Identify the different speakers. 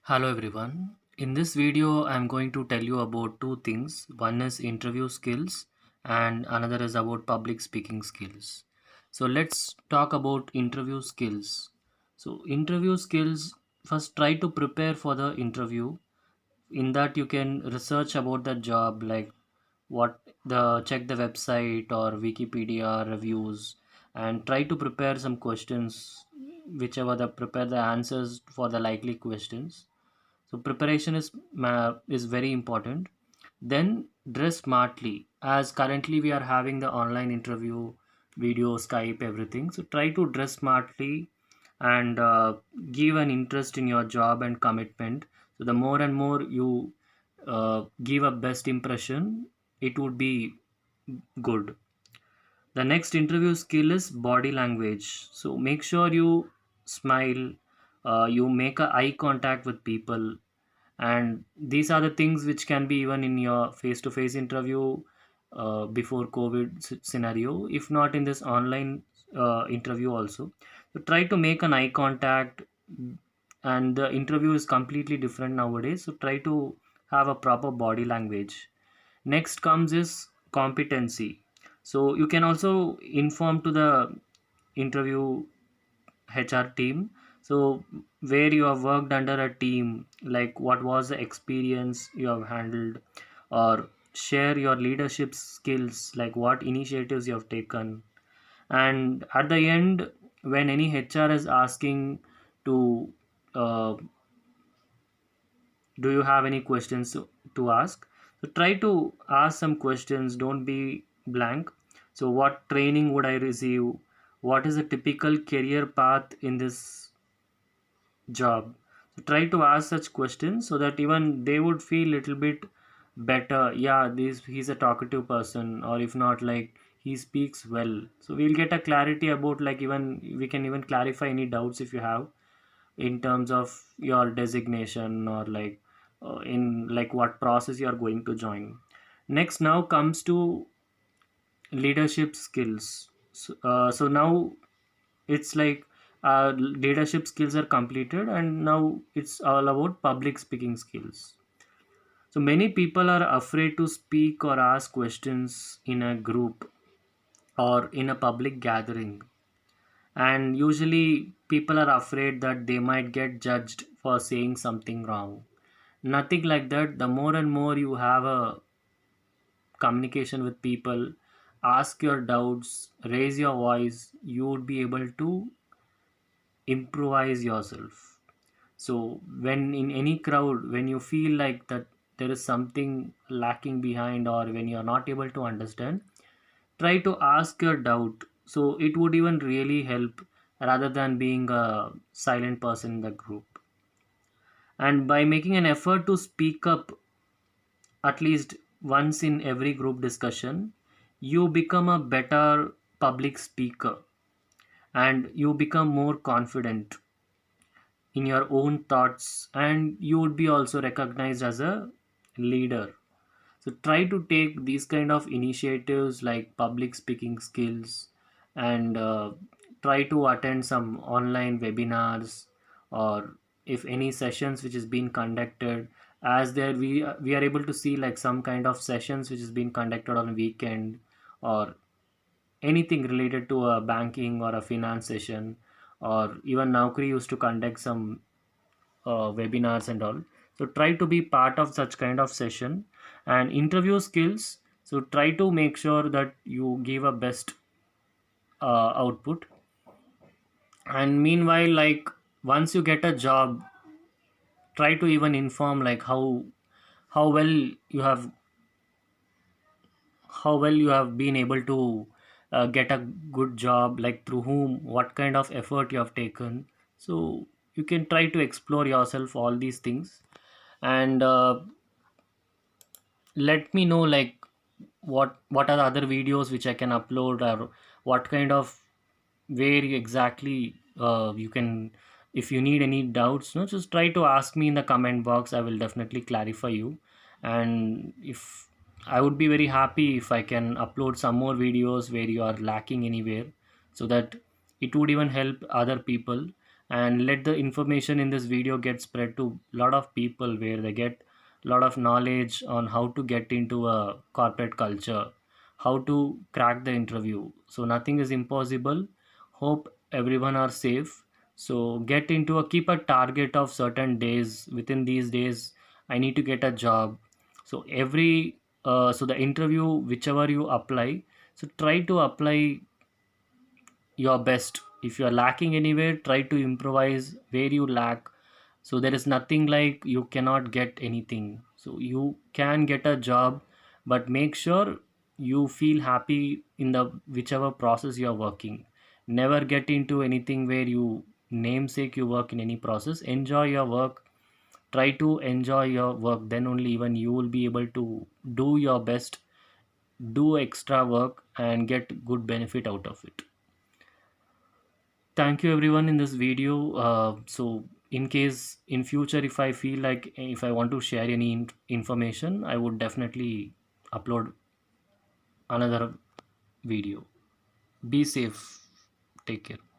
Speaker 1: Hello everyone. In this video, I'm going to tell you about two things. One is interview skills and another is about public speaking skills. So let's talk about interview skills. So interview skills, first try to prepare for the interview. In that you can research about the job, like what the check the website or Wikipedia reviews, and try to prepare some questions, whichever the prepare the answers for the likely questions. So preparation is very important. Then dress smartly, as currently we are having the online interview, video, Skype, everything. So try to dress smartly and give an interest in your job and commitment. So the more and more you give a best impression, it would be good. The next interview skill is body language. So make sure you smile, you make a eye contact with people, and these are the things which can be even in your face-to-face interview before COVID scenario, if not in this online interview also. So try to make an eye contact, and the interview is completely different nowadays. So try to have a proper body language. Next comes is competency. So you can also inform to the interview HR team. So where you have worked under a team, like what was the experience you have handled, or share your leadership skills, like what initiatives you have taken. And at the end, when any HR is asking to uh, do you have any questions to ask, so try to ask some questions, don't be blank. So what training would I receive, what is a typical career path in this job. So try to ask such questions so that even they would feel little bit better. Yeah, this he's a talkative person, or if not, like he speaks well. So we'll get a clarity about, like, even we can even clarify any doubts if you have in terms of your designation, or like in like what process you are going to join. Next now comes to leadership skills. So now it's like leadership skills are completed, and now it's all about public speaking skills. So many people are afraid to speak or ask questions in a group or in a public gathering, and usually people are afraid that they might get judged for saying something wrong. Nothing like that. The more and more you have a communication with people, ask your doubts, raise your voice, you would be able to improvise yourself. So when in any crowd, when you feel like that there is something lacking behind, or when you are not able to understand, try to ask your doubt. So it would even really help, rather than being a silent person in the group. And by making an effort to speak up at least once in every group discussion, you become a better public speaker, and you become more confident in your own thoughts, and you would be also recognized as a leader. So try to take these kind of initiatives like public speaking skills, and try to attend some online webinars, or if any sessions which is being conducted, as there we are able to see like some kind of sessions which is being conducted on weekend, or anything related to a banking or a finance session, or even Naukri used to conduct some webinars and all. So try to be part of such kind of session. And interview skills, so try to make sure that you give a best output. And meanwhile, like, once you get a job, try to even inform like how well you have how well you have been able to get a good job, like through whom, what kind of effort you have taken. So you can try to explore yourself all these things. And let me know, like, what are the other videos which I can upload, or what kind of where you exactly you can, if you need any doubts, no, just try to ask me in the comment box. I will definitely clarify you. And if I would be very happy if I can upload some more videos where you are lacking anywhere, so that it would even help other people. and let the information in this video get spread to a lot of people where they get a lot of knowledge on how to get into a corporate culture, how to crack the interview. So nothing is impossible. Hope everyone are safe. So get into a keep a target of certain days. Within these days I need to get a job. So every so the interview whichever you apply, so try to apply your best. If you are lacking anywhere, try to improvise where you lack. So there is nothing like you cannot get anything. So you can get a job, but make sure you feel happy in the whichever process you are working. Never get into anything where you namesake you work in any process. Enjoy your work. Try to enjoy your work, then only even you will be able to do your best, do extra work and get good benefit out of it. Thank you everyone in this video. So in case in future if I feel like if I want to share any information, I would definitely upload another video. Be safe. Take care.